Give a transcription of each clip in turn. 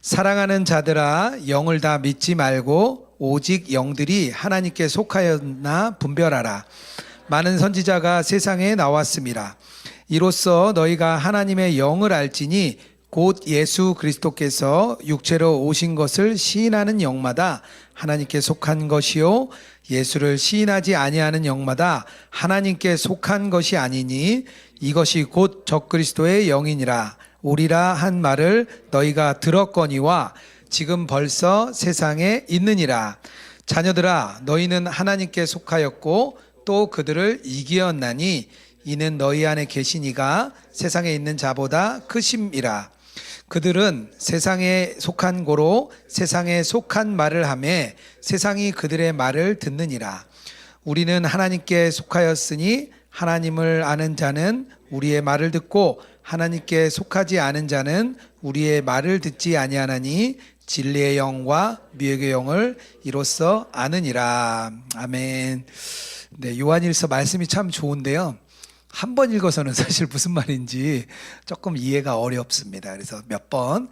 사랑하는 자들아, 영을 다 믿지 말고 오직 영들이 하나님께 속하였나 분별하라. 많은 선지자가 세상에 나왔습니다. 이로써 너희가 하나님의 영을 알지니 곧 예수 그리스도께서 육체로 오신 것을 시인하는 영마다 하나님께 속한 것이요 예수를 시인하지 아니하는 영마다 하나님께 속한 것이 아니니 이것이 곧 적그리스도의 영이니라. 오리라 한 말을 너희가 들었거니와 지금 벌써 세상에 있느니라. 자녀들아, 너희는 하나님께 속하였고 또 그들을 이기었나니 이는 너희 안에 계신 이가 세상에 있는 자보다 크심이라. 그들은 세상에 속한 고로 세상에 속한 말을 하매 세상이 그들의 말을 듣느니라. 우리는 하나님께 속하였으니 하나님을 아는 자는 우리의 말을 듣고 하나님께 속하지 않은 자는 우리의 말을 듣지 아니하나니 진리의 영과 미혹의 영을 이로써 아느니라. 아멘. 네, 요한일서 말씀이 참 좋은데요. 한 번 읽어서는 사실 무슨 말인지 조금 이해가 어렵습니다. 그래서 몇 번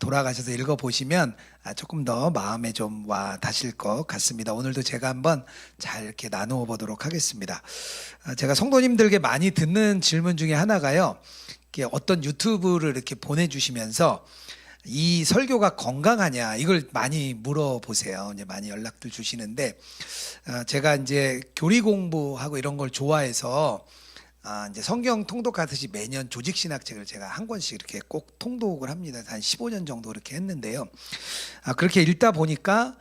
돌아가셔서 읽어보시면 조금 더 마음에 좀 와 닿으실 것 같습니다. 오늘도 제가 한번 잘 이렇게 나누어 보도록 하겠습니다. 제가 성도님들에게 많이 듣는 질문 중에 하나가요. 어떤 유튜브를 이렇게 보내주시면서 이 설교가 건강하냐 이걸 많이 물어보세요. 이제 많이 연락들 주시는데 제가 이제 교리 공부하고 이런 걸 좋아해서 이제 성경 통독하듯이 매년 조직신학책을 제가 한 권씩 이렇게 꼭 통독을 합니다. 한 15년 정도 이렇게 했는데요. 그렇게 읽다 보니까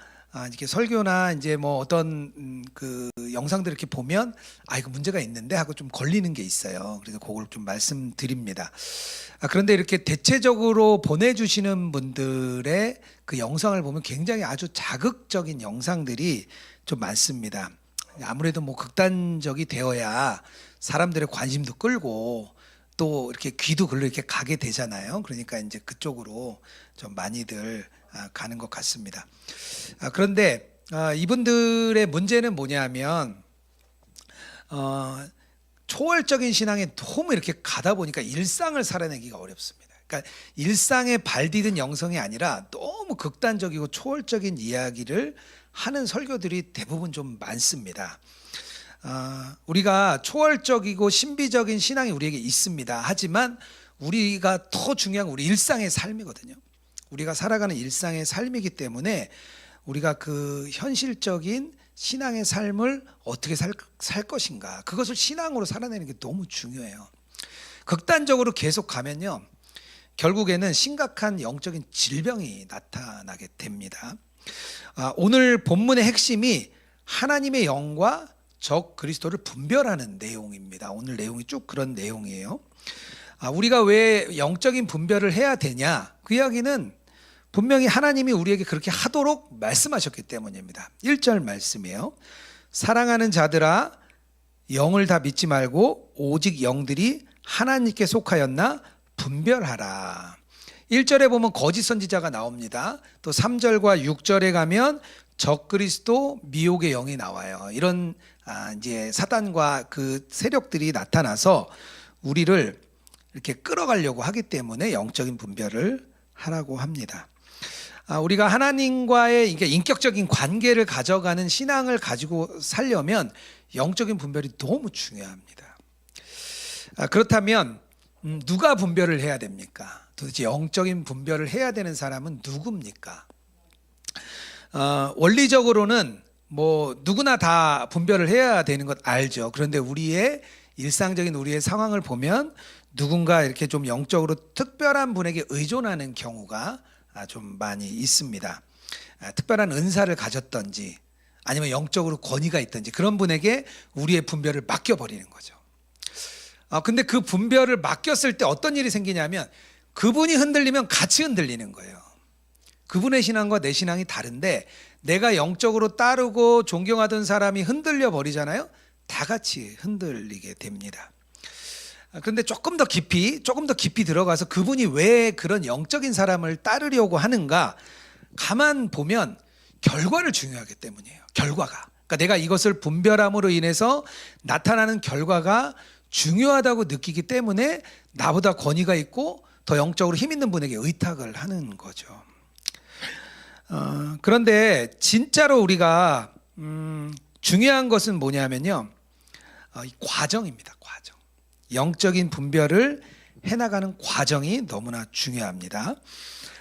이렇게 설교나 이제 뭐 어떤 그 영상들 이렇게 보면 이거 문제가 있는데 하고 좀 걸리는 게 있어요. 그래서 그걸 좀 말씀드립니다. 그런데 이렇게 대체적으로 보내주시는 분들의 그 영상을 보면 굉장히 아주 자극적인 영상들이 좀 많습니다. 아무래도 뭐 극단적이 되어야 사람들의 관심도 끌고 또 이렇게 귀도 글로 이렇게 가게 되잖아요. 그러니까 이제 그쪽으로 좀 많이들 가는 것 같습니다. 그런데 이분들의 문제는 뭐냐면 초월적인 신앙에 너무 이렇게 가다 보니까 일상을 살아내기가 어렵습니다. 그러니까 일상에 발디딘 영성이 아니라 너무 극단적이고 초월적인 이야기를 하는 설교들이 대부분 좀 많습니다. 우리가 초월적이고 신비적인 신앙이 우리에게 있습니다. 하지만 우리가 더 중요한 우리 일상의 삶이거든요. 우리가 살아가는 일상의 삶이기 때문에 우리가 그 현실적인 신앙의 삶을 어떻게 살 것인가, 그것을 신앙으로 살아내는 게 너무 중요해요. 극단적으로 계속 가면요, 결국에는 심각한 영적인 질병이 나타나게 됩니다. 오늘 본문의 핵심이 하나님의 영과 적 그리스도를 분별하는 내용입니다. 오늘 내용이 쭉 그런 내용이에요. 우리가 왜 영적인 분별을 해야 되냐? 그 이야기는 분명히 하나님이 우리에게 그렇게 하도록 말씀하셨기 때문입니다. 1절 말씀이에요. 사랑하는 자들아, 영을 다 믿지 말고 오직 영들이 하나님께 속하였나 분별하라. 1절에 보면 거짓 선지자가 나옵니다. 또 3절과 6절에 가면 적그리스도 미혹의 영이 나와요. 이런 이제 사단과 그 세력들이 나타나서 우리를 이렇게 끌어가려고 하기 때문에 영적인 분별을 하라고 합니다. 우리가 하나님과의 이게 인격적인 관계를 가져가는 신앙을 가지고 살려면 영적인 분별이 너무 중요합니다. 그렇다면 누가 분별을 해야 됩니까? 도대체 영적인 분별을 해야 되는 사람은 누굽니까? 원리적으로는 뭐 누구나 다 분별을 해야 되는 것 알죠. 그런데 우리의 일상적인 우리의 상황을 보면 누군가 이렇게 좀 영적으로 특별한 분에게 의존하는 경우가 좀 많이 있습니다. 특별한 은사를 가졌던지 아니면 영적으로 권위가 있든지 그런 분에게 우리의 분별을 맡겨버리는 거죠. 근데 그 분별을 맡겼을 때 어떤 일이 생기냐면 그분이 흔들리면 같이 흔들리는 거예요. 그분의 신앙과 내 신앙이 다른데 내가 영적으로 따르고 존경하던 사람이 흔들려 버리잖아요. 다 같이 흔들리게 됩니다. 그런데 조금 더 깊이 들어가서 그분이 왜 그런 영적인 사람을 따르려고 하는가 가만 보면 결과를 중요하기 때문이에요. 결과가. 그러니까 내가 이것을 분별함으로 인해서 나타나는 결과가 중요하다고 느끼기 때문에 나보다 권위가 있고 더 영적으로 힘 있는 분에게 의탁을 하는 거죠. 그런데 진짜로 우리가 중요한 것은 뭐냐면요, 이 과정입니다. 과정. 영적인 분별을 해나가는 과정이 너무나 중요합니다.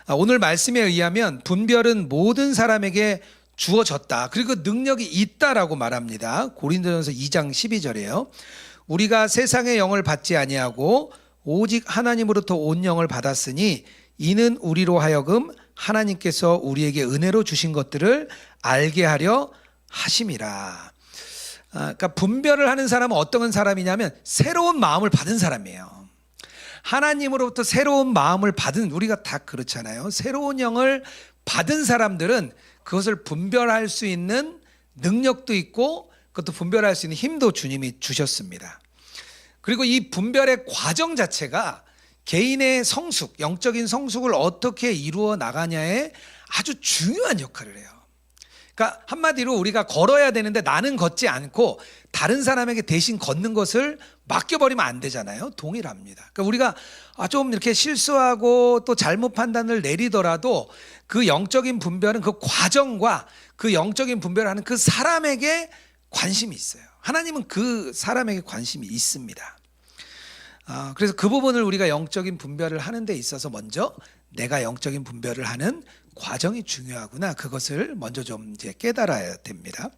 오늘 말씀에 의하면 분별은 모든 사람에게 주어졌다. 그리고 능력이 있다라고 말합니다. 고린도전서 2장 12절이에요. 우리가 세상의 영을 받지 아니하고 오직 하나님으로부터 온 영을 받았으니 이는 우리로 하여금 하나님께서 우리에게 은혜로 주신 것들을 알게 하려 하심이라. 그러니까 분별을 하는 사람은 어떤 사람이냐면 새로운 마음을 받은 사람이에요. 하나님으로부터 새로운 마음을 받은, 우리가 다 그렇잖아요. 새로운 영을 받은 사람들은 그것을 분별할 수 있는 능력도 있고 그것도 분별할 수 있는 힘도 주님이 주셨습니다. 그리고 이 분별의 과정 자체가 개인의 성숙, 영적인 성숙을 어떻게 이루어 나가냐에 아주 중요한 역할을 해요. 그러니까 한마디로 우리가 걸어야 되는데 나는 걷지 않고 다른 사람에게 대신 걷는 것을 맡겨버리면 안 되잖아요. 동일합니다. 그러니까 우리가 좀 이렇게 실수하고 또 잘못 판단을 내리더라도 그 영적인 분별은 그 과정과 그 영적인 분별을 하는 그 사람에게 관심이 있어요. 하나님은 그 사람에게 관심이 있습니다. 그래서 그 부분을 우리가 영적인 분별을 하는 데 있어서 먼저 내가 영적인 분별을 하는 과정이 중요하구나. 그것을 먼저 좀 이제 깨달아야 됩니다.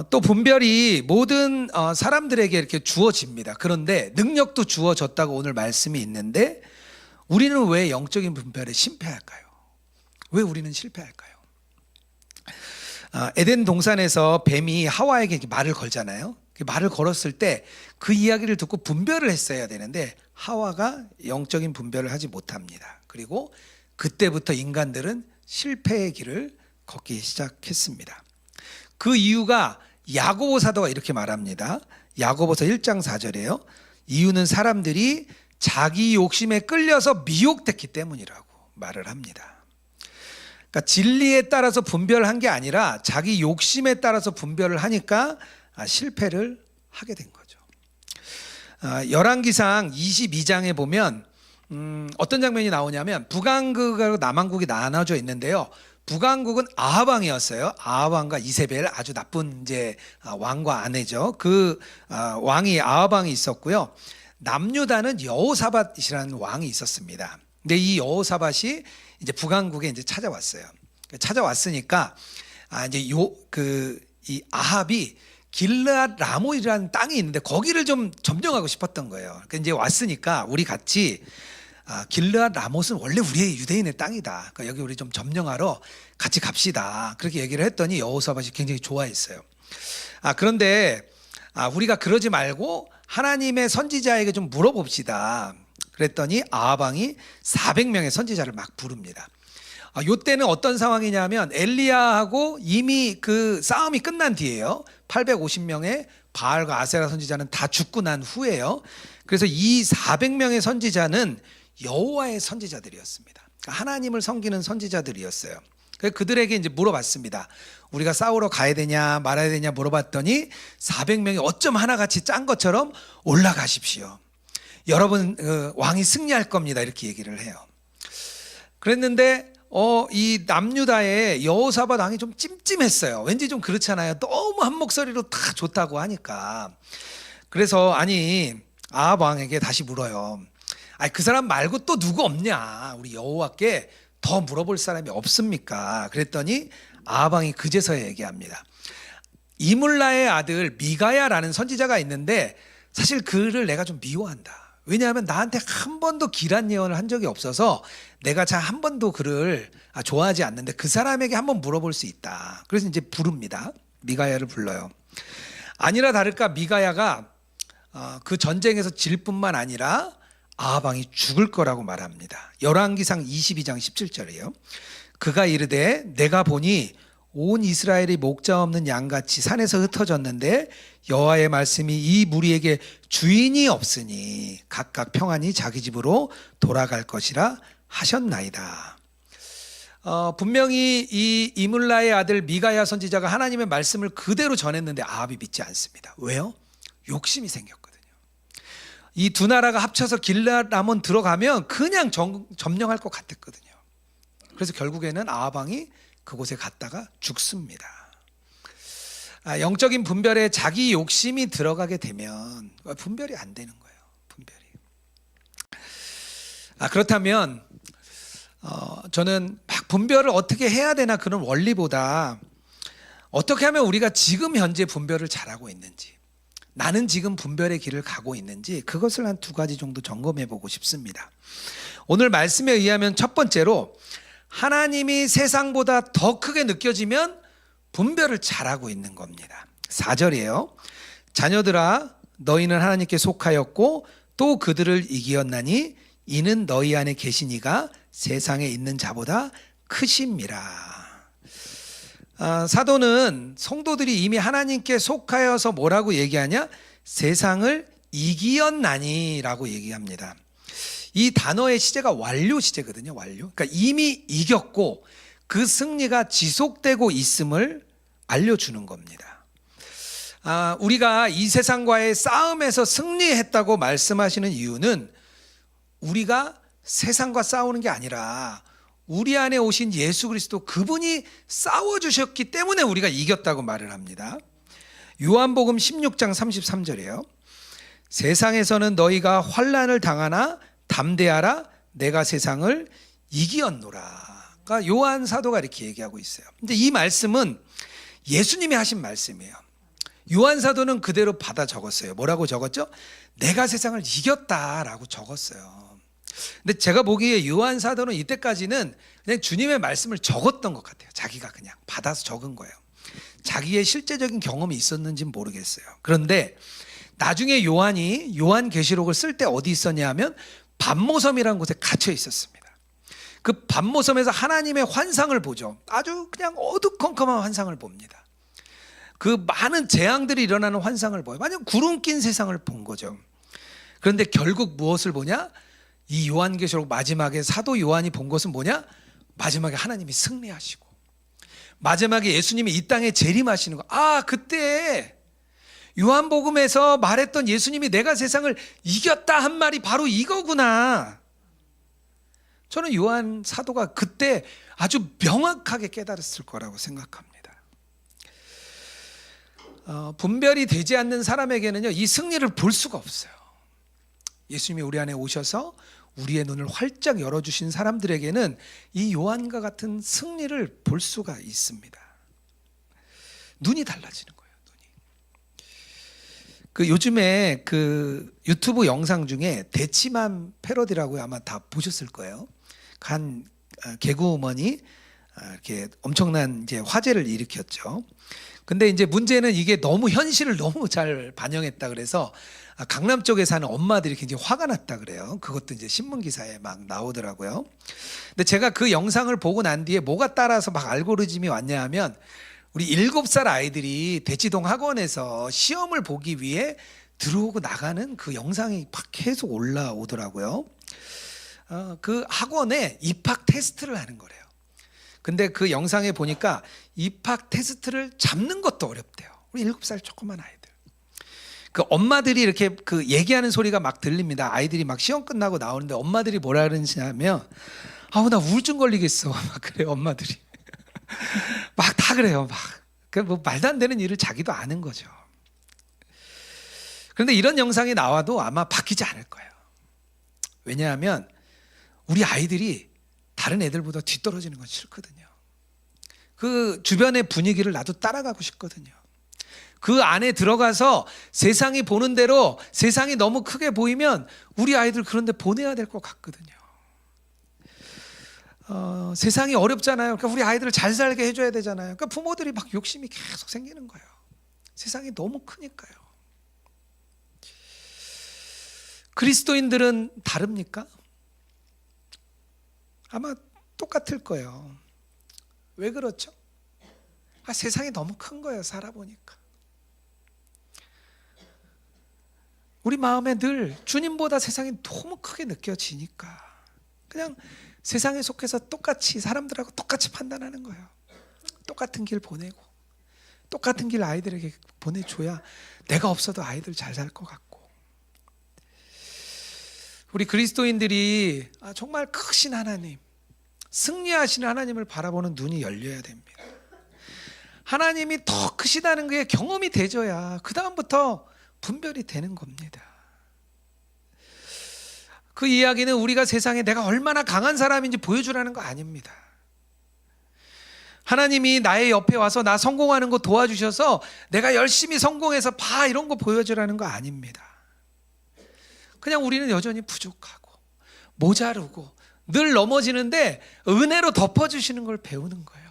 또 분별이 모든 사람들에게 이렇게 주어집니다. 그런데 능력도 주어졌다고 오늘 말씀이 있는데 우리는 왜 영적인 분별에 실패할까요? 왜 우리는 실패할까요? 에덴 동산에서 뱀이 하와에게 말을 걸잖아요. 말을 걸었을 때 그 이야기를 듣고 분별을 했어야 되는데 하와가 영적인 분별을 하지 못합니다. 그리고 그때부터 인간들은 실패의 길을 걷기 시작했습니다. 그 이유가 야고보 사도가 이렇게 말합니다. 야고보서 1장 4절이에요. 이유는 사람들이 자기 욕심에 끌려서 미혹됐기 때문이라고 말을 합니다. 그러니까 진리에 따라서 분별한 게 아니라 자기 욕심에 따라서 분별을 하니까 실패를 하게 된 거죠. 열왕기상 22장에 보면 어떤 장면이 나오냐면 북왕국하고 남왕국이 나눠져 있는데요. 북왕국은 아합 왕이었어요. 아합 왕과 이세벨, 아주 나쁜 이제 왕과 아내죠. 그 왕이 아합 왕이 있었고요. 남유다는 여호사밧이라는 왕이 있었습니다. 근데 이 여호사밧이 이제 북왕국에 이제 찾아왔어요. 찾아왔으니까 이제 이 아합이 길르앗 라모이라는 땅이 있는데 거기를 좀 점령하고 싶었던 거예요. 그러니까 이제 왔으니까 우리 같이 길르앗 라못은 원래 우리의 유대인의 땅이다. 그러니까 여기 우리 좀 점령하러 같이 갑시다. 그렇게 얘기를 했더니 여호사밧이 굉장히 좋아했어요. 그런데 우리가 그러지 말고 하나님의 선지자에게 좀 물어봅시다. 그랬더니 아합 왕이 400명의 선지자를 막 부릅니다. 요때는 어떤 상황이냐면 엘리야하고 이미 그 싸움이 끝난 뒤에요. 850명의 바알과 아세라 선지자는 다 죽고 난 후에요. 그래서 이 400명의 선지자는 여호와의 선지자들이었습니다. 하나님을 섬기는 선지자들이었어요. 그들에게 이제 물어봤습니다. 우리가 싸우러 가야 되냐 말아야 되냐 물어봤더니 400명이 어쩜 하나같이 짠 것처럼 올라가십시오. 여러분 왕이 승리할 겁니다. 이렇게 얘기를 해요. 그랬는데 이 남유다의 여호사밧 왕이 좀 찜찜했어요. 왠지 좀 그렇잖아요. 너무 한 목소리로 다 좋다고 하니까. 그래서 아합 왕에게 다시 물어요. 그 사람 말고 또 누구 없냐? 우리 여호와께 더 물어볼 사람이 없습니까? 그랬더니 아합 왕이 그제서야 얘기합니다. 이물라의 아들 미가야라는 선지자가 있는데 사실 그를 내가 좀 미워한다. 왜냐하면 나한테 한 번도 기란 예언을 한 적이 없어서 내가 잘 한 번도 그를 좋아하지 않는데 그 사람에게 한번 물어볼 수 있다. 그래서 이제 부릅니다. 미가야를 불러요. 아니라 다를까 미가야가 그 전쟁에서 질 뿐만 아니라 아합 왕이 죽을 거라고 말합니다. 열왕기상 22장 17절이에요. 그가 이르되 내가 보니 온 이스라엘이 목자 없는 양같이 산에서 흩어졌는데 여호와의 말씀이 이 무리에게 주인이 없으니 각각 평안히 자기 집으로 돌아갈 것이라 하셨나이다. 분명히 이 이물라의 아들 미가야 선지자가 하나님의 말씀을 그대로 전했는데 아합이 믿지 않습니다. 왜요? 욕심이 생겼거든요. 이 두 나라가 합쳐서 길르앗 라몬 들어가면 그냥 점령할 것 같았거든요. 그래서 결국에는 아하방이 그곳에 갔다가 죽습니다. 영적인 분별에 자기 욕심이 들어가게 되면 분별이 안 되는 거예요. 분별이. 그렇다면 저는 막 분별을 어떻게 해야 되나 그런 원리보다 어떻게 하면 우리가 지금 현재 분별을 잘하고 있는지, 나는 지금 분별의 길을 가고 있는지 그것을 한 2가지 정도 점검해 보고 싶습니다. 오늘 말씀에 의하면 첫 번째로 하나님이 세상보다 더 크게 느껴지면 분별을 잘하고 있는 겁니다. 4절이에요. 자녀들아 너희는 하나님께 속하였고 또 그들을 이기었나니 이는 너희 안에 계신 이가 세상에 있는 자보다 크심이라. 사도는 성도들이 이미 하나님께 속하여서 뭐라고 얘기하냐? 세상을 이기었나니라고 얘기합니다. 이 단어의 시제가 완료 시제거든요. 완료. 그러니까 이미 이겼고 그 승리가 지속되고 있음을 알려주는 겁니다. 우리가 이 세상과의 싸움에서 승리했다고 말씀하시는 이유는 우리가 세상과 싸우는 게 아니라 우리 안에 오신 예수 그리스도 그분이 싸워주셨기 때문에 우리가 이겼다고 말을 합니다. 요한복음 16장 33절이에요. 세상에서는 너희가 환난을 당하나 담대하라 내가 세상을 이기었노라. 그러니까 요한 사도가 이렇게 얘기하고 있어요. 근데 이 말씀은 예수님이 하신 말씀이에요. 요한 사도는 그대로 받아 적었어요. 뭐라고 적었죠? 내가 세상을 이겼다라고 적었어요. 근데 제가 보기에 요한 사도는 이때까지는 그냥 주님의 말씀을 적었던 것 같아요. 자기가 그냥 받아서 적은 거예요. 자기의 실제적인 경험이 있었는지는 모르겠어요. 그런데 나중에 요한이 요한계시록을 쓸 때 어디 있었냐 하면 반모섬이라는 곳에 갇혀 있었습니다. 그 반모섬에서 하나님의 환상을 보죠. 아주 그냥 어두컴컴한 환상을 봅니다. 그 많은 재앙들이 일어나는 환상을 보여요. 완전 구름 낀 세상을 본 거죠. 그런데 결국 무엇을 보냐? 이 요한계시록 마지막에 사도 요한이 본 것은 뭐냐? 마지막에 하나님이 승리하시고 마지막에 예수님이 이 땅에 재림하시는 거. 그때 요한복음에서 말했던 예수님이 내가 세상을 이겼다 한 말이 바로 이거구나. 저는 요한 사도가 그때 아주 명확하게 깨달았을 거라고 생각합니다. 분별이 되지 않는 사람에게는요, 이 승리를 볼 수가 없어요. 예수님이 우리 안에 오셔서 우리의 눈을 활짝 열어주신 사람들에게는 이 요한과 같은 승리를 볼 수가 있습니다. 눈이 달라지는 거예요. 요즘에 그 유튜브 영상 중에 대치맘 패러디라고 아마 다 보셨을 거예요. 한 개그우먼이 이렇게 엄청난 이제 화제를 일으켰죠. 근데 이제 문제는 이게 너무 현실을 너무 잘 반영했다 그래서 강남 쪽에 사는 엄마들이 굉장히 화가 났다 그래요. 그것도 이제 신문 기사에 막 나오더라고요. 근데 제가 그 영상을 보고 난 뒤에 뭐가 따라서 막 알고리즘이 왔냐 하면 우리 7살 아이들이 대치동 학원에서 시험을 보기 위해 들어오고 나가는 그 영상이 막 계속 올라오더라고요. 그 학원에 입학 테스트를 하는 거래요. 근데 그 영상에 보니까 입학 테스트를 잡는 것도 어렵대요. 우리 7살 조그만 아이들. 그 엄마들이 이렇게 그 얘기하는 소리가 막 들립니다. 아이들이 막 시험 끝나고 나오는데 엄마들이 뭐라 그러냐면 나 우울증 걸리겠어. 막 그래요, 엄마들이. 막 다 그래요. 뭐 말도 안 되는 일을 자기도 아는 거죠. 그런데 이런 영상이 나와도 아마 바뀌지 않을 거예요. 왜냐하면 우리 아이들이 다른 애들보다 뒤떨어지는 건 싫거든요. 그 주변의 분위기를 나도 따라가고 싶거든요. 그 안에 들어가서 세상이 보는 대로 세상이 너무 크게 보이면 우리 아이들 그런 데 보내야 될 것 같거든요. 세상이 어렵잖아요. 그러니까 우리 아이들을 잘 살게 해줘야 되잖아요. 그러니까 부모들이 막 욕심이 계속 생기는 거예요. 세상이 너무 크니까요. 그리스도인들은 다릅니까? 아마 똑같을 거예요. 왜 그렇죠? 세상이 너무 큰 거예요. 살아보니까. 우리 마음에 늘 주님보다 세상이 너무 크게 느껴지니까 그냥 세상에 속해서 똑같이 사람들하고 똑같이 판단하는 거예요. 똑같은 길 보내고 똑같은 길 아이들에게 보내줘야 내가 없어도 아이들 잘 살 것 같고. 우리 그리스도인들이 정말 크신 하나님, 승리하시는 하나님을 바라보는 눈이 열려야 됩니다. 하나님이 더 크시다는 게 경험이 되져야 그 다음부터 분별이 되는 겁니다. 그 이야기는 우리가 세상에 내가 얼마나 강한 사람인지 보여주라는 거 아닙니다. 하나님이 나의 옆에 와서 나 성공하는 거 도와주셔서 내가 열심히 성공해서 봐 이런 거 보여주라는 거 아닙니다. 그냥 우리는 여전히 부족하고 모자르고 늘 넘어지는데 은혜로 덮어주시는 걸 배우는 거예요.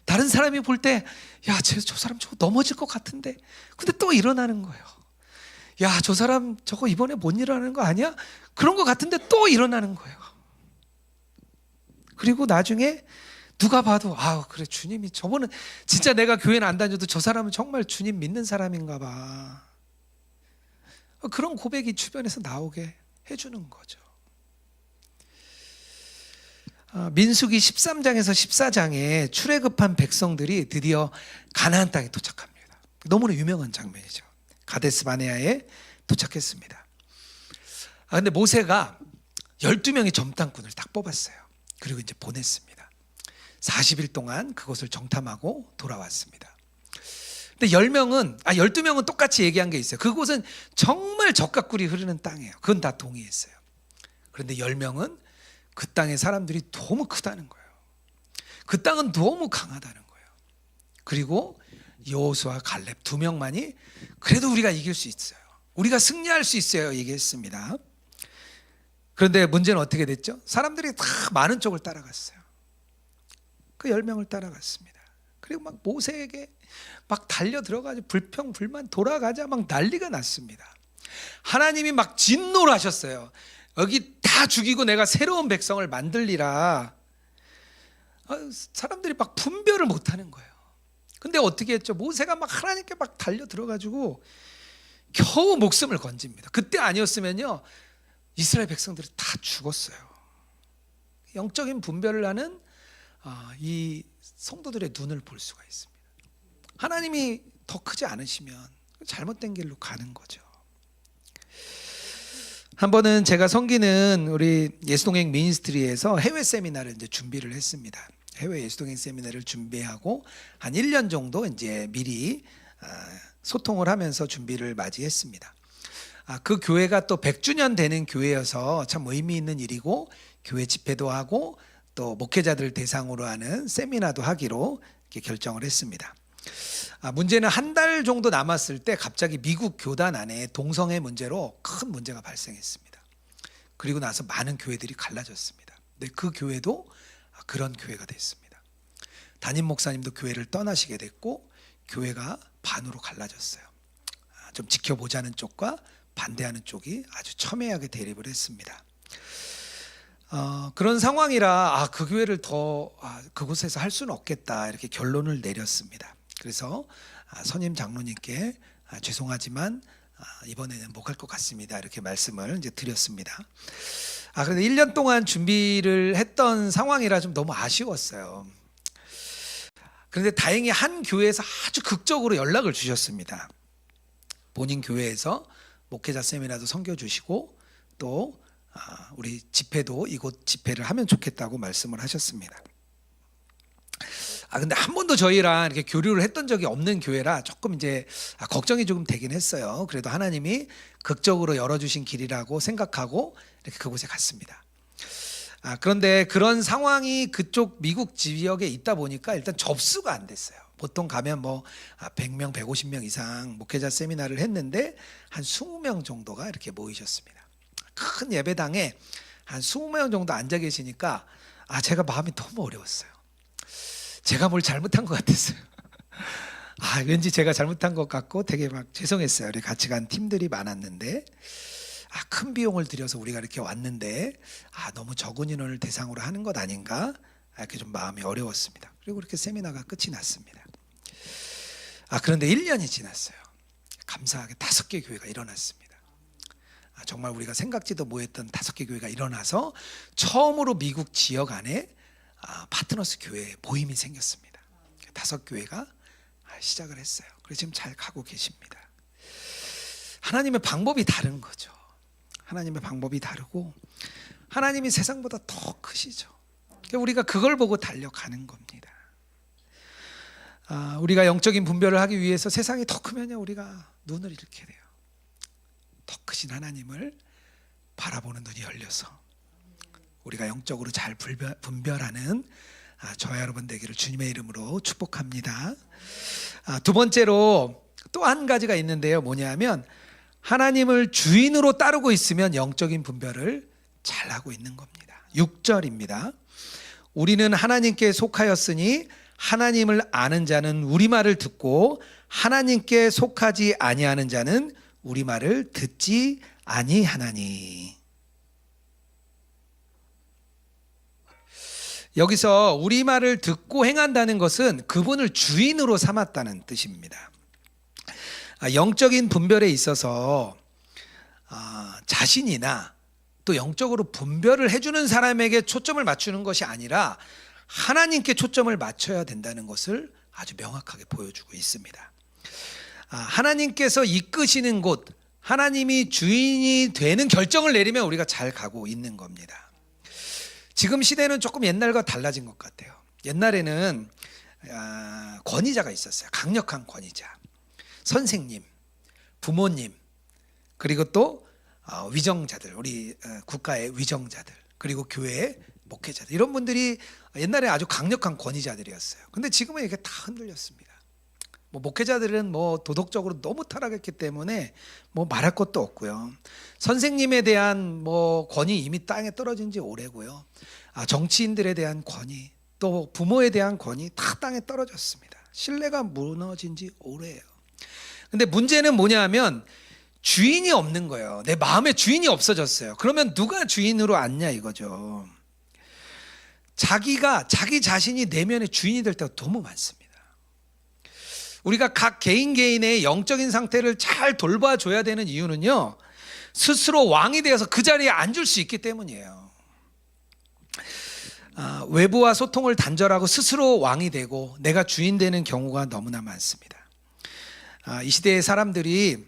다른 사람이 볼 때 야, 저 사람 저거 넘어질 것 같은데 근데 또 일어나는 거예요. 야, 저 사람 저거 이번에 못 일어나는 거 아니야? 그런 것 같은데 또 일어나는 거예요. 그리고 나중에 누가 봐도 아, 그래 주님이 저번은 진짜 내가 교회는 안 다녀도 저 사람은 정말 주님 믿는 사람인가 봐. 그런 고백이 주변에서 나오게 해주는 거죠. 민수기 13장에서 14장에 출애굽한 백성들이 드디어 가나안 땅에 도착합니다. 너무나 유명한 장면이죠. 가데스 바네아에 도착했습니다. 근데 모세가 12명의 점탐꾼을 딱 뽑았어요. 그리고 이제 보냈습니다. 40일 동안 그곳을 정탐하고 돌아왔습니다. 근데 12명은 똑같이 얘기한 게 있어요. 그곳은 정말 젖과 꿀이 흐르는 땅이에요. 그건 다 동의했어요. 그런데 10명은 그 땅의 사람들이 너무 크다는 거예요. 그 땅은 너무 강하다는 거예요. 그리고 여호수아 갈렙 2명만이 그래도 우리가 이길 수 있어요. 우리가 승리할 수 있어요. 얘기했습니다. 그런데 문제는 어떻게 됐죠? 사람들이 다 많은 쪽을 따라갔어요. 그 10명을 따라갔습니다. 그리고 막 모세에게 막 달려 들어가지고 불평불만 돌아가자 막 난리가 났습니다. 하나님이 막 진노를 하셨어요. 여기 다 죽이고 내가 새로운 백성을 만들리라. 사람들이 막 분별을 못하는 거예요. 근데 어떻게 했죠? 모세가 막 하나님께 막 달려 들어가지고 겨우 목숨을 건집니다. 그때 아니었으면요 이스라엘 백성들이 다 죽었어요. 영적인 분별을 하는 이 성도들의 눈을 볼 수가 있습니다. 하나님이 더 크지 않으시면 잘못된 길로 가는 거죠. 한 번은 제가 섬기는 우리 예수동행 미니스트리에서 해외 세미나를 이제 준비를 했습니다. 해외 예수동행 세미나를 준비하고 한 1년 정도 이제 미리 소통을 하면서 준비를 맞이했습니다. 그 교회가 또 100주년 되는 교회여서 참 의미 있는 일이고 교회 집회도 하고 또 목회자들 대상으로 하는 세미나도 하기로 이렇게 결정을 했습니다. 문제는 한 달 정도 남았을 때 갑자기 미국 교단 안에 동성애 문제로 큰 문제가 발생했습니다. 그리고 나서 많은 교회들이 갈라졌습니다. 근데 그 교회도 그런 교회가 됐습니다. 담임 목사님도 교회를 떠나시게 됐고 교회가 반으로 갈라졌어요. 좀 지켜보자는 쪽과 반대하는 쪽이 아주 첨예하게 대립을 했습니다. 그런 상황이라 그 교회를 더 그곳에서 할 수는 없겠다 이렇게 결론을 내렸습니다. 그래서 선임 장로님께 죄송하지만 이번에는 못 갈 것 같습니다 이렇게 말씀을 이제 드렸습니다. 그런데 1년 동안 준비를 했던 상황이라 좀 너무 아쉬웠어요. 그런데 다행히 한 교회에서 아주 극적으로 연락을 주셨습니다. 본인 교회에서 목회자 세미나도 섬겨주시고 또 우리 집회도 이곳 집회를 하면 좋겠다고 말씀을 하셨습니다. 근데 한 번도 저희랑 이렇게 교류를 했던 적이 없는 교회라 조금 이제 걱정이 조금 되긴 했어요. 그래도 하나님이 극적으로 열어주신 길이라고 생각하고 이렇게 그곳에 갔습니다. 그런데 그런 상황이 그쪽 미국 지역에 있다 보니까 일단 접수가 안 됐어요. 보통 가면 뭐 100명, 150명 이상 목회자 세미나를 했는데 한 20명 정도가 이렇게 모이셨습니다. 큰 예배당에 한 20명 정도 앉아 계시니까 제가 마음이 너무 어려웠어요. 제가 뭘 잘못한 것 같았어요. 왠지 제가 잘못한 것 같고 되게 막 죄송했어요. 우리 같이 간 팀들이 많았는데 큰 비용을 들여서 우리가 이렇게 왔는데 너무 적은 인원을 대상으로 하는 것 아닌가 이렇게 좀 마음이 어려웠습니다. 그리고 이렇게 세미나가 끝이 났습니다. 그런데 1년이 지났어요. 감사하게 5개 교회가 일어났습니다. 정말 우리가 생각지도 못했던 5개 교회가 일어나서 처음으로 미국 지역 안에 파트너스 교회 모임이 생겼습니다. 5교회가 시작을 했어요. 그래서 지금 잘 가고 계십니다. 하나님의 방법이 다른 거죠. 하나님의 방법이 다르고 하나님이 세상보다 더 크시죠. 우리가 그걸 보고 달려가는 겁니다. 우리가 영적인 분별을 하기 위해서 세상이 더 크면요, 우리가 눈을 이렇게 돼요. 더 크신 하나님을 바라보는 눈이 열려서 우리가 영적으로 잘 분별하는 저와 여러분 되기를 주님의 이름으로 축복합니다. 두 번째로 또 한 가지가 있는데요, 뭐냐면 하나님을 주인으로 따르고 있으면 영적인 분별을 잘하고 있는 겁니다. 6절입니다. 우리는 하나님께 속하였으니 하나님을 아는 자는 우리 말을 듣고 하나님께 속하지 아니하는 자는 우리 말을 듣지 아니하나니. 여기서 우리 말을 듣고 행한다는 것은 그분을 주인으로 삼았다는 뜻입니다. 영적인 분별에 있어서 자신이나 또 영적으로 분별을 해주는 사람에게 초점을 맞추는 것이 아니라 하나님께 초점을 맞춰야 된다는 것을 아주 명확하게 보여주고 있습니다. 하나님께서 이끄시는 곳, 하나님이 주인이 되는 결정을 내리면 우리가 잘 가고 있는 겁니다. 지금 시대는 조금 옛날과 달라진 것 같아요. 옛날에는 권위자가 있었어요. 강력한 권위자. 선생님, 부모님, 그리고 또 위정자들, 우리 국가의 위정자들, 그리고 교회의 목회자들, 이런 분들이 옛날에 아주 강력한 권위자들이었어요. 근데 지금은 이게 다 흔들렸습니다. 목회자들은 도덕적으로 너무 타락했기 때문에 말할 것도 없고요. 선생님에 대한 권위 이미 땅에 떨어진 지 오래고요. 정치인들에 대한 권위, 또 부모에 대한 권위 다 땅에 떨어졌습니다. 신뢰가 무너진 지 오래예요. 근데 문제는 뭐냐면 주인이 없는 거예요. 내 마음에 주인이 없어졌어요. 그러면 누가 주인으로 앉냐 이거죠. 자기 자신이 내면의 주인이 될 때가 너무 많습니다. 우리가 각 개인의 영적인 상태를 잘 돌봐줘야 되는 이유는요, 스스로 왕이 되어서 그 자리에 앉을 수 있기 때문이에요. 외부와 소통을 단절하고 스스로 왕이 되고 내가 주인 되는 경우가 너무나 많습니다. 이 시대의 사람들이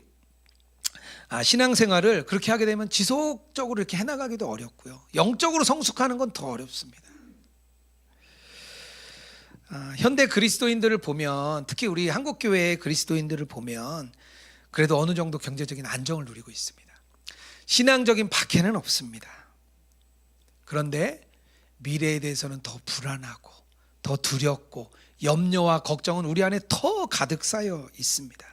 신앙생활을 그렇게 하게 되면 지속적으로 이렇게 해나가기도 어렵고요. 영적으로 성숙하는 건 더 어렵습니다. 현대 그리스도인들을 보면, 특히 우리 한국교회의 그리스도인들을 보면 그래도 어느 정도 경제적인 안정을 누리고 있습니다. 신앙적인 박해는 없습니다. 그런데 미래에 대해서는 더 불안하고 더 두렵고 염려와 걱정은 우리 안에 더 가득 쌓여 있습니다.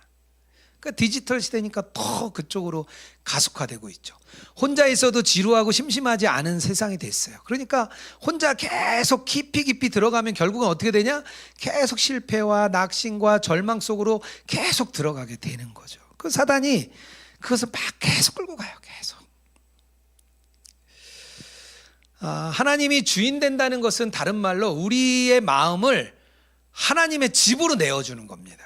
그러니까 디지털 시대니까 더 그쪽으로 가속화되고 있죠. 혼자 있어도 지루하고 심심하지 않은 세상이 됐어요. 그러니까 혼자 계속 깊이 들어가면 결국은 어떻게 되냐? 계속 실패와 낙심과 절망 속으로 계속 들어가게 되는 거죠. 그 사단이 그것을 막 계속 끌고 가요. 계속. 하나님이 주인 된다는 것은 다른 말로 우리의 마음을 하나님의 집으로 내어주는 겁니다.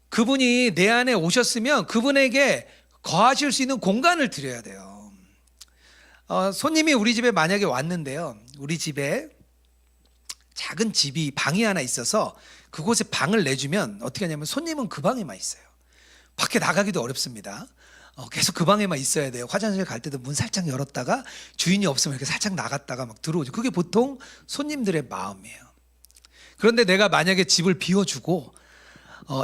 그분이 내 안에 오셨으면 그분에게 거하실 수 있는 공간을 드려야 돼요. 손님이 우리 집에 만약에 왔는데요, 우리 집에 작은 방이 하나 있어서 그곳에 방을 내주면 어떻게 하냐면 손님은 그 방에만 있어요. 밖에 나가기도 어렵습니다. 계속 그 방에만 있어야 돼요. 화장실 갈 때도 문 살짝 열었다가 주인이 없으면 이렇게 살짝 나갔다가 막 들어오죠. 그게 보통 손님들의 마음이에요. 그런데 내가 만약에 집을 비워주고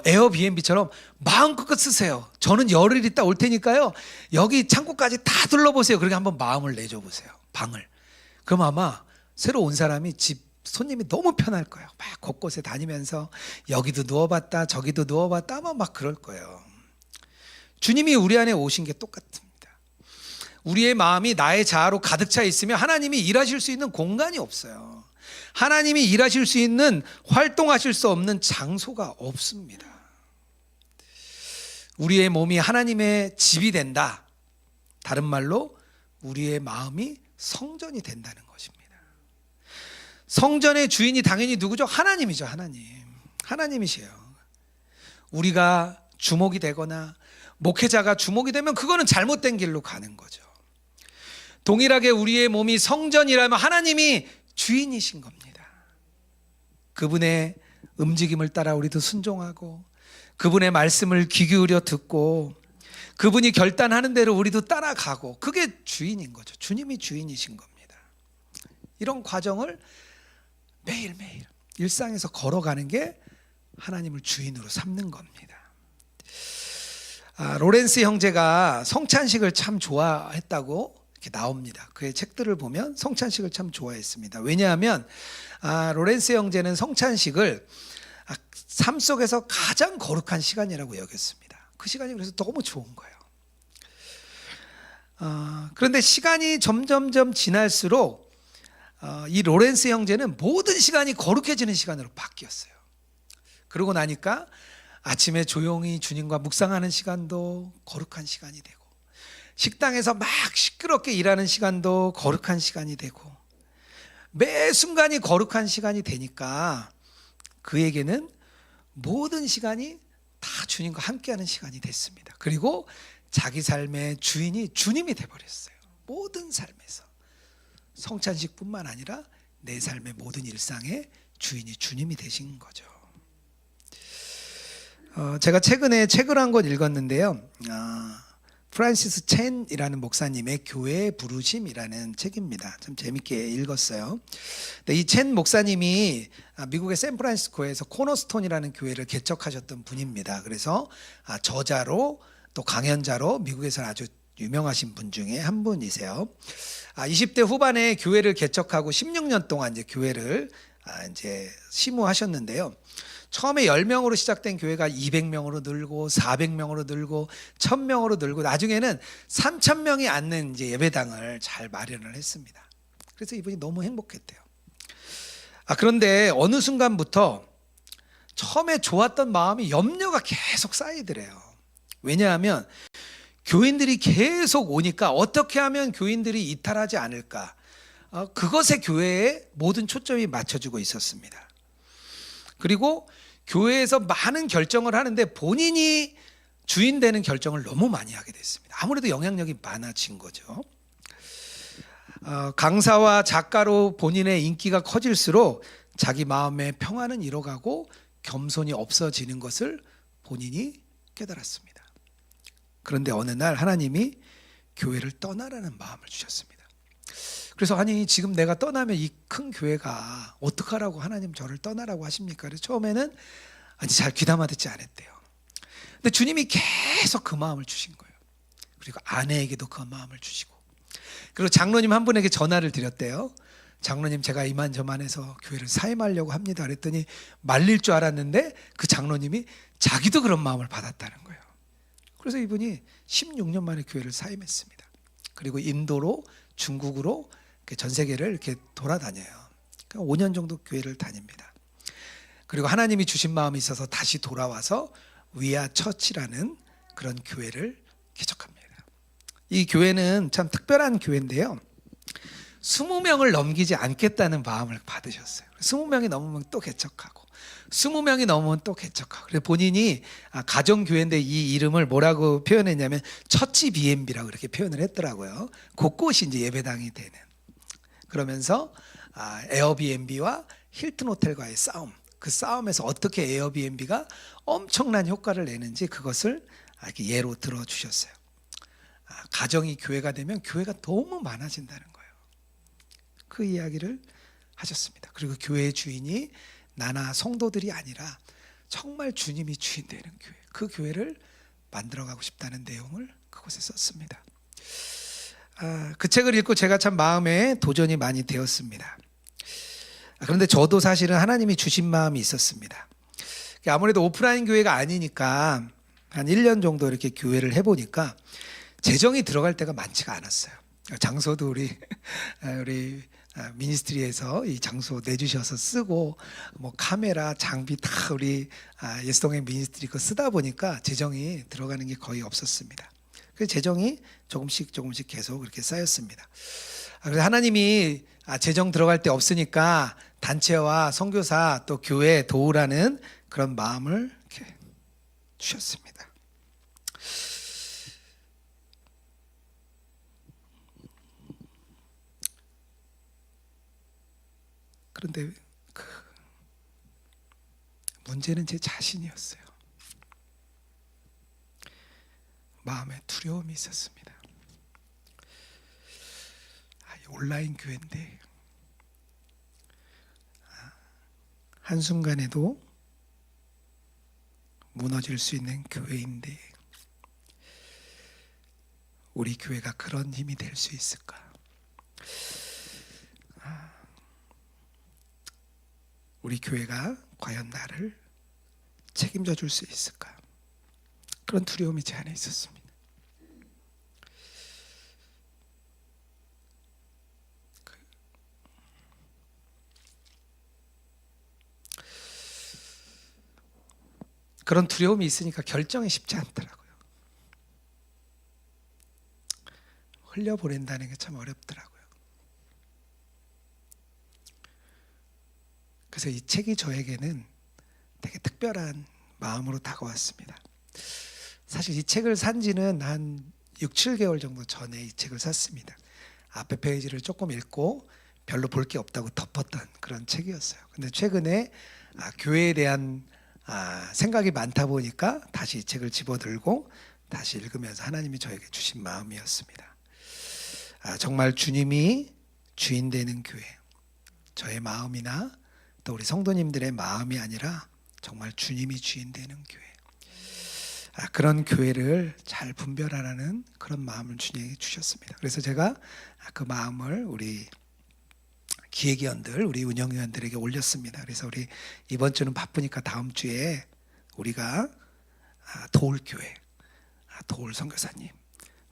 에어비앤비처럼 마음껏 쓰세요. 저는 열흘 있다 올 테니까요, 여기 창고까지 다 둘러보세요. 그렇게 한번 마음을 내줘 보세요. 방을. 그럼 아마 새로 온 사람이 손님이 너무 편할 거예요. 막 곳곳에 다니면서 여기도 누워봤다 저기도 누워봤다 아마 막 그럴 거예요. 주님이 우리 안에 오신 게 똑같습니다. 우리의 마음이 나의 자아로 가득 차 있으면 하나님이 일하실 수 있는 공간이 없어요. 하나님이 일하실 수 있는, 활동하실 수 없는 장소가 없습니다. 우리의 몸이 하나님의 집이 된다. 다른 말로 우리의 마음이 성전이 된다는 것입니다. 성전의 주인이 당연히 누구죠? 하나님이죠. 하나님이세요. 우리가 주목이 되거나 목회자가 주목이 되면 그거는 잘못된 길로 가는 거죠. 동일하게 우리의 몸이 성전이라면 하나님이 주인이신 겁니다. 그분의 움직임을 따라 우리도 순종하고 그분의 말씀을 귀 기울여 듣고 그분이 결단하는 대로 우리도 따라가고, 그게 주인인 거죠. 주님이 주인이신 겁니다. 이런 과정을 매일매일 일상에서 걸어가는 게 하나님을 주인으로 삼는 겁니다. 로렌스 형제가 성찬식을 참 좋아했다고 이렇게 나옵니다. 그의 책들을 보면 성찬식을 참 좋아했습니다. 왜냐하면 로렌스 형제는 성찬식을 삶 속에서 가장 거룩한 시간이라고 여겼습니다. 그 시간이 그래서 너무 좋은 거예요. 그런데 시간이 점점점 지날수록 이 로렌스 형제는 모든 시간이 거룩해지는 시간으로 바뀌었어요. 그러고 나니까 아침에 조용히 주님과 묵상하는 시간도 거룩한 시간이 되고, 식당에서 막 시끄럽게 일하는 시간도 거룩한 시간이 되고, 매 순간이 거룩한 시간이 되니까 그에게는 모든 시간이 다 주님과 함께하는 시간이 됐습니다. 그리고 자기 삶의 주인이 주님이 돼버렸어요. 모든 삶에서 성찬식뿐만 아니라 내 삶의 모든 일상의 주인이 주님이 되신 거죠. 제가 최근에 책을 한 권 읽었는데요. 프란시스 첸이라는 목사님의 교회의 부르심이라는 책입니다. 참 재밌게 읽었어요. 이 첸 목사님이 미국의 샌프란시스코에서 코너스톤이라는 교회를 개척하셨던 분입니다. 그래서 저자로 또 강연자로 미국에서 아주 유명하신 분 중에 한 분이세요. 20대 후반에 교회를 개척하고 16년 동안 이제 교회를 이제 심우하셨는데요. 처음에 10명으로 시작된 교회가 200명으로 늘고 400명으로 늘고 1000명으로 늘고 나중에는 3000명이 앉는 이제 예배당을 잘 마련을 했습니다. 그래서 이분이 너무 행복했대요. 그런데 어느 순간부터 처음에 좋았던 마음이 염려가 계속 쌓이더래요. 왜냐하면 교인들이 계속 오니까 어떻게 하면 교인들이 이탈하지 않을까, 그것에 교회에 모든 초점이 맞춰지고 있었습니다. 그리고 교회에서 많은 결정을 하는데 본인이 주인 되는 결정을 너무 많이 하게 됐습니다. 아무래도 영향력이 많아진 거죠. 강사와 작가로 본인의 인기가 커질수록 자기 마음의 평안은 잃어가고 겸손이 없어지는 것을 본인이 깨달았습니다. 그런데 어느 날 하나님이 교회를 떠나라는 마음을 주셨습니다. 그래서 아니 지금 내가 떠나면 이 큰 교회가 어떡하라고 하나님 저를 떠나라고 하십니까? 그래서 처음에는 잘 귀담아 듣지 않았대요. 근데 주님이 계속 그 마음을 주신 거예요. 그리고 아내에게도 그 마음을 주시고, 그리고 장로님 한 분에게 전화를 드렸대요. 장로님 제가 이만저만해서 교회를 사임하려고 합니다. 그랬더니 말릴 줄 알았는데 그 장로님이 자기도 그런 마음을 받았다는 거예요. 그래서 이분이 16년 만에 교회를 사임했습니다. 그리고 인도로, 중국으로 전 세계를 이렇게 돌아다녀요. 5년 정도 교회를 다닙니다. 그리고 하나님이 주신 마음이 있어서 다시 돌아와서 위아 처치라는 그런 교회를 개척합니다. 이 교회는 참 특별한 교회인데요. 20명을 넘기지 않겠다는 마음을 받으셨어요. 20명이 넘으면 또 개척하고 20명이 넘으면 또 개척하고. 그래서 본인이 가정교회인데 이 이름을 뭐라고 표현했냐면 처치 B&B라고 이렇게 표현을 했더라고요. 곳곳이 이제 예배당이 되는. 그러면서 에어비앤비와 힐튼 호텔과의 싸움, 그 싸움에서 어떻게 에어비앤비가 엄청난 효과를 내는지 그것을 이렇게 예로 들어주셨어요. 가정이 교회가 되면 교회가 너무 많아진다는 거예요. 그 이야기를 하셨습니다. 그리고 교회의 주인이 나나 성도들이 아니라 정말 주님이 주인 되는 교회, 그 교회를 만들어가고 싶다는 내용을 그곳에 썼습니다. 그 책을 읽고 제가 참 마음에 도전이 많이 되었습니다. 그런데 저도 사실은 하나님이 주신 마음이 있었습니다. 아무래도 오프라인 교회가 아니니까 한 1년 정도 이렇게 교회를 해보니까 재정이 들어갈 때가 많지가 않았어요. 장소도 우리 미니스트리에서 이 장소 내주셔서 쓰고 뭐 카메라 장비 다 우리 예수동행 미니스트리 거 쓰다 보니까 재정이 들어가는 게 거의 없었습니다. 그래서 재정이 조금씩 계속 그렇게 쌓였습니다. 그래서 하나님이 재정 들어갈 때 없으니까 단체와 선교사 또 교회 도우라는 그런 마음을 이렇게 주셨습니다. 그런데 그 문제는 제 자신이었어요. 마음에 두려움이 있었습니다. 온라인 교회인데 한순간에도 무너질 수 있는 교회인데 우리 교회가 그런 힘이 될 수 있을까? 우리 교회가 과연 나를 책임져 줄 수 있을까? 그런 두려움이 제 안에 있었습니다. 그런 두려움이 있으니까 결정이 쉽지 않더라고요. 흘려보낸다는 게 참 어렵더라고요. 그래서 이 책이 저에게는 되게 특별한 마음으로 다가왔습니다. 사실 이 책을 산 지는 한 6, 7개월 정도 전에 이 책을 샀습니다. 앞에 페이지를 조금 읽고 별로 볼 게 없다고 덮었던 그런 책이었어요. 근데 최근에 교회에 대한 생각이 많다 보니까 다시 이 책을 집어들고 다시 읽으면서 하나님이 저에게 주신 마음이었습니다. 정말 주님이 주인 되는 교회, 저의 마음이나 또 우리 성도님들의 마음이 아니라 정말 주님이 주인 되는 교회, 그런 교회를 잘 분별하라는 그런 마음을 주님이 주셨습니다. 그래서 제가 그 마음을 우리 기획위원들, 우리 운영위원들에게 올렸습니다. 그래서 우리 이번 주는 바쁘니까 다음 주에 우리가 도울 교회, 도울 선교사님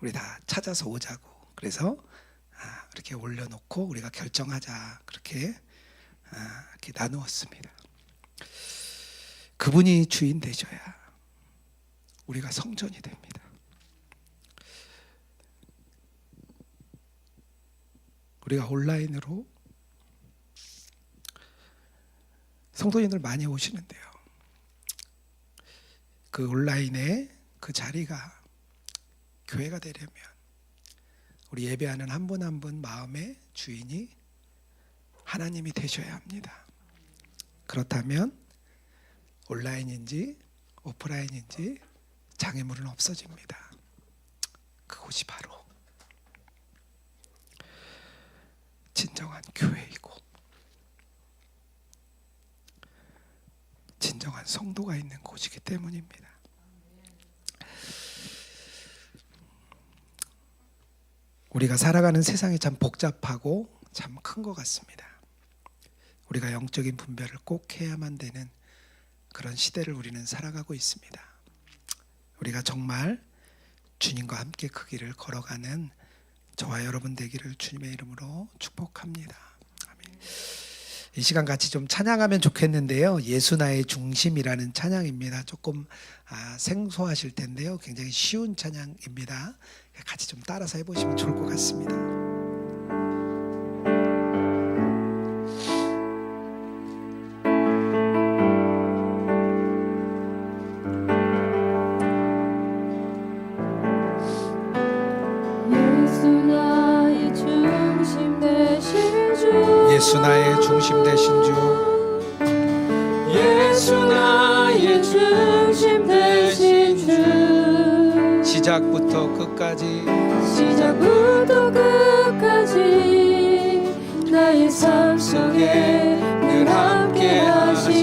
우리 다 찾아서 오자고, 그래서 이렇게 올려놓고 우리가 결정하자, 그렇게 이렇게 나누었습니다. 그분이 주인 되셔야 우리가 성전이 됩니다. 우리가 온라인으로 성도님들 많이 오시는데요, 그 온라인의 그 자리가 교회가 되려면 우리 예배하는 한 분 한 분 마음의 주인이 하나님이 되셔야 합니다. 그렇다면 온라인인지 오프라인인지 장애물은 없어집니다. 그곳이 바로 진정한 교회이고 진정한 성도가 있는 곳이기 때문입니다. 우리가 살아가는 세상이 참 복잡하고 참 큰 것 같습니다. 우리가 영적인 분별을 꼭 해야만 되는 그런 시대를 우리는 살아가고 있습니다. 우리가 정말 주님과 함께 그 길을 걸어가는 저와 여러분 되기를 주님의 이름으로 축복합니다. 아멘. 이 시간 같이 좀 찬양하면 좋겠는데요, 예수 나의 중심이라는 찬양입니다. 조금 생소하실 텐데요, 굉장히 쉬운 찬양입니다. 같이 좀 따라서 해보시면 좋을 것 같습니다. 예수 나의 중심 되신 주, 예수 나의 중심 되신 주, 시작부터 끝까지 나의 삶 속에 늘 함께 하신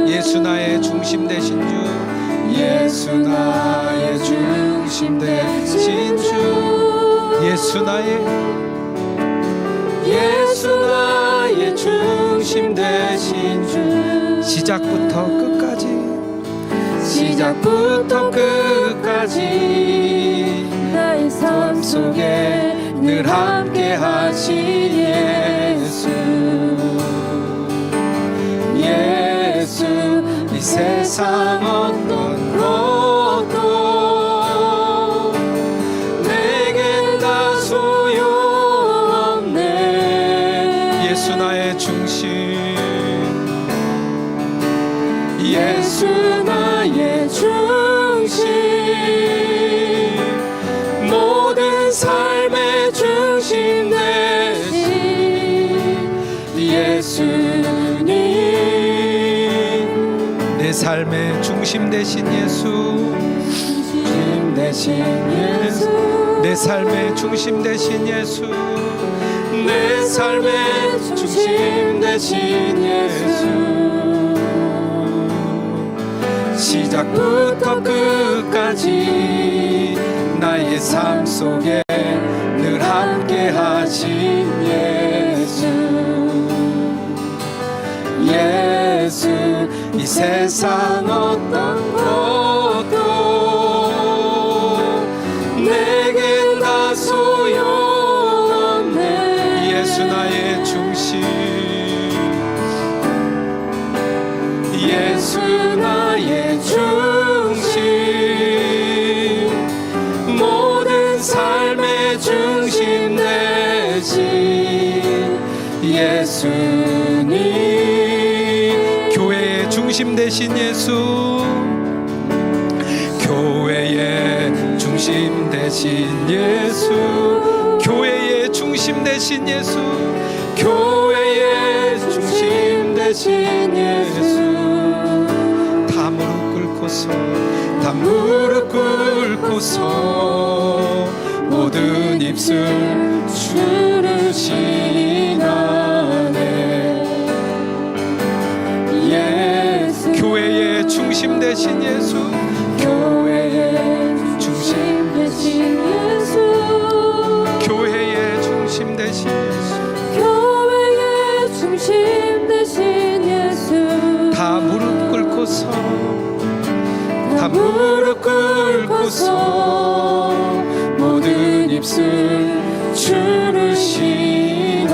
예수 나의 중심 되신 주, 예수 나의 중심 되신 주, 예수 나의 중심 되신 주, 시작부터 끝까지 나의 삶 속에 늘 함께 하신 예수, 이 세상 어떤 것도 내겐 다 소용없네. 예수 나의 중심, 예수 나의 중심, 모든 삶의 중심 되신 예수님, 내 삶의 중심 되신 예수, 중심 되신 예수, 내 삶의 중심 되신 예수, 내 삶의 중심 되신 예수, 시작부터 끝까지 나의 삶 속에 늘 함께 하신 예수. 예수, 이 세상 어떤 것도 내겐 다 소용없네. 예수 나의 중심, 예수 나의 중심, 모든 삶의 중심 되신 예수님. 교회의 중심 되신 예수, 교회의 중심 되신 예수, 교회의 중심 되신 예수, 교회의 중심 되신 예수. 다 무릎 꿇고서 모든 입술 주를 신하네. 예수, 교회의 중심 되신 예수, 교회의 중심 되신 예수, 교회의 중심 되신 예수, 교회의 중심 되신 예수. 다 무릎 꿇고서, 다 무릎 꿇고서 모든 입술 주를 신하네.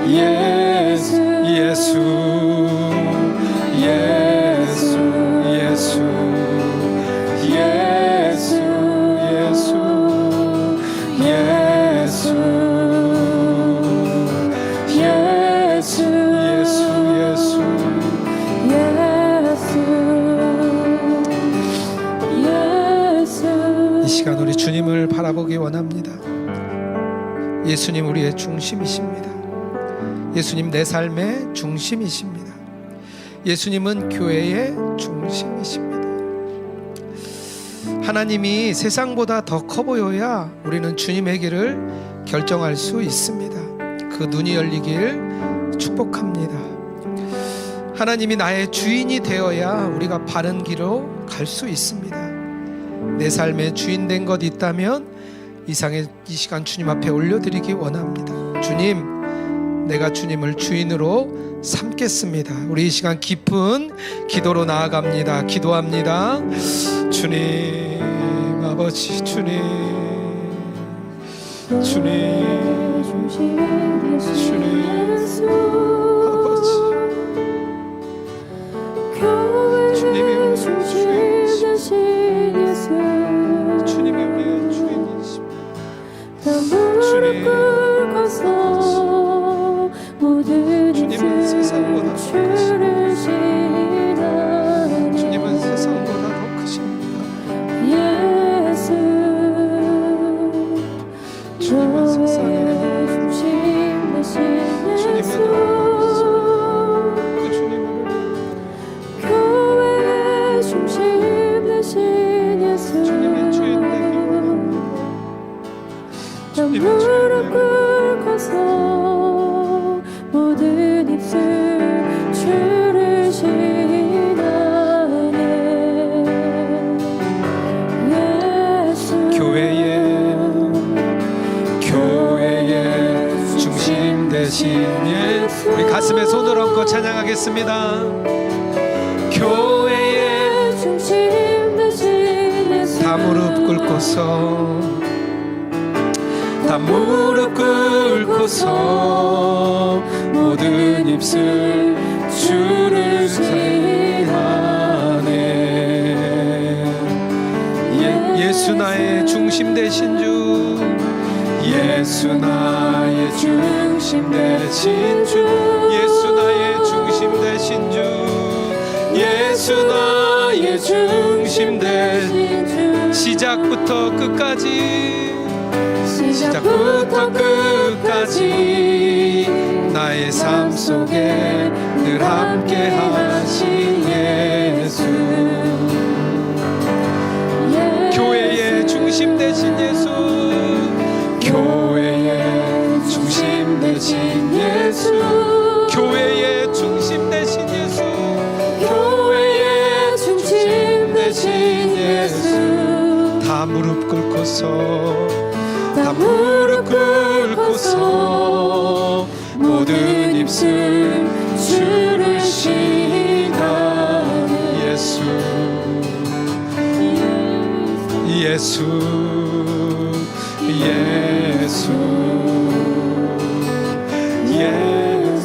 예수, 예수, 예수, 예수, 예수, 예수, 예수, 예수, 예수, 예수. 이 시간 우리 주님을 바라보기 원합니다. 예수님 우리의 중심이십니다. 예수님 내 삶의 중심이십니다. 예수님은 교회의 중심이십니다. 하나님이 세상보다 더 커 보여야 우리는 주님의 길을 결정할 수 있습니다. 그 눈이 열리길 축복합니다. 하나님이 나의 주인이 되어야 우리가 바른 길로 갈 수 있습니다. 내 삶의 주인 된 것 있다면 이 시간 주님 앞에 올려드리기 원합니다. 주님, 내가 주님을 주인으로 삼겠습니다. 우리 이 시간 깊은 기도로 나아갑니다. 기도합니다. 주님, 아버지, 주님, 주님, 주님, 아버지, 주님이 우리의 주인이십니다. 주님이 우리의 주인이십니다. 주님, 주님은 세상보다 더 크십니다. 주님은 세상보다 더 크십니다. 주님은 세상에 주님은 그 주님을 주님의 주인 되기 원합니다. 주님의 주인 모든 입술 주를 신하네. 예수, 교회의 중심 되신 예수. 우리 가슴에 손을 얹고 찬양하겠습니다. 교회의 중심 되신 예수, 다 무릎 꿇고서, 다 무릎 꿇고서 모든 입술 주를 신하네. 예수 나의 중심 되신 주, 예수 나의 중심 되신 주, 예수 나의 중심 되신 주, 예수 나의 중심 되신 주. 시작부터 끝까지, 시작부터 끝까지 나의 삶 속에 늘 함께 하신 예수. 중심 되신 예수, 교회의 중심 되신 예수, 교회의 중심 되신 예수, 교회의 중심 되신 예수. 다 무릎 꿇고서, 다 무릎 꿇고서 모든 입술 주를 시인하는 예수, 예수, 예수,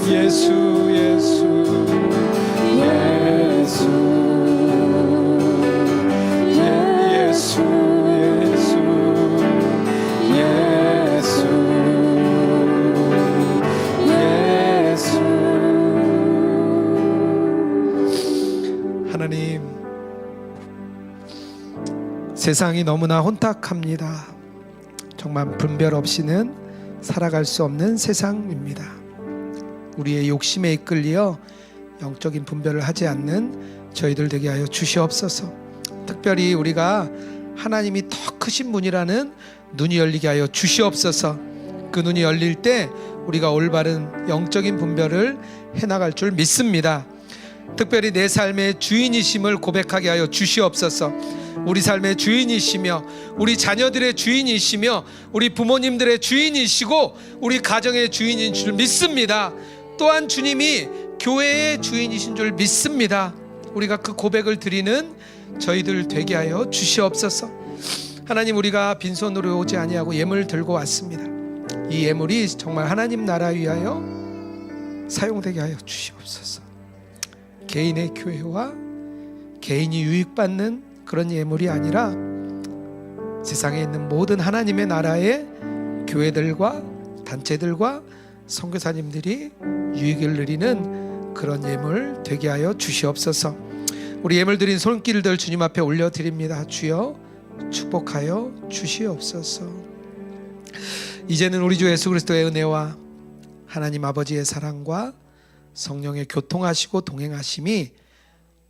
예수, 예수, 예수, 예수, 예수. 하나님, 세상이 너무나 혼탁합니다. 정말 분별 없이는 살아갈 수 없는 세상입니다. 우리의 욕심에 이끌려 영적인 분별을 하지 않는 저희들 되게 하여 주시옵소서. 특별히 우리가 하나님이 더 크신 분이라는 눈이 열리게 하여 주시옵소서. 그 눈이 열릴 때 우리가 올바른 영적인 분별을 해나갈 줄 믿습니다. 특별히 내 삶의 주인이심을 고백하게 하여 주시옵소서. 우리 삶의 주인이시며 우리 자녀들의 주인이시며 우리 부모님들의 주인이시고 우리 가정의 주인인 줄 믿습니다. 또한 주님이 교회의 주인이신 줄 믿습니다. 우리가 그 고백을 드리는 저희들 되게 하여 주시옵소서. 하나님, 우리가 빈손으로 오지 아니하고 예물 들고 왔습니다. 이 예물이 정말 하나님 나라 위하여 사용되게 하여 주시옵소서. 개인의 교회와 개인이 유익받는 그런 예물이 아니라 세상에 있는 모든 하나님의 나라의 교회들과 단체들과 선교사님들이 유익을 누리는 그런 예물 되게 하여 주시옵소서. 우리 예물 드린 손길들 주님 앞에 올려드립니다. 주여 축복하여 주시옵소서. 이제는 우리 주 예수 그리스도의 은혜와 하나님 아버지의 사랑과 성령의 교통하시고 동행하심이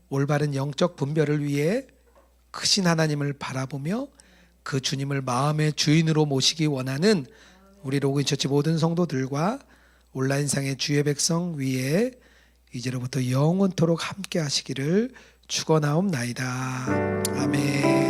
올바른 영적 분별을 위해 크신 하나님을 바라보며 그 주님을 마음의 주인으로 모시기 원하는 우리 로그인처치 모든 성도들과 온라인상의 주의 백성 위에 이제로부터 영원토록 함께 하시기를 축원하옵나이다. 아멘.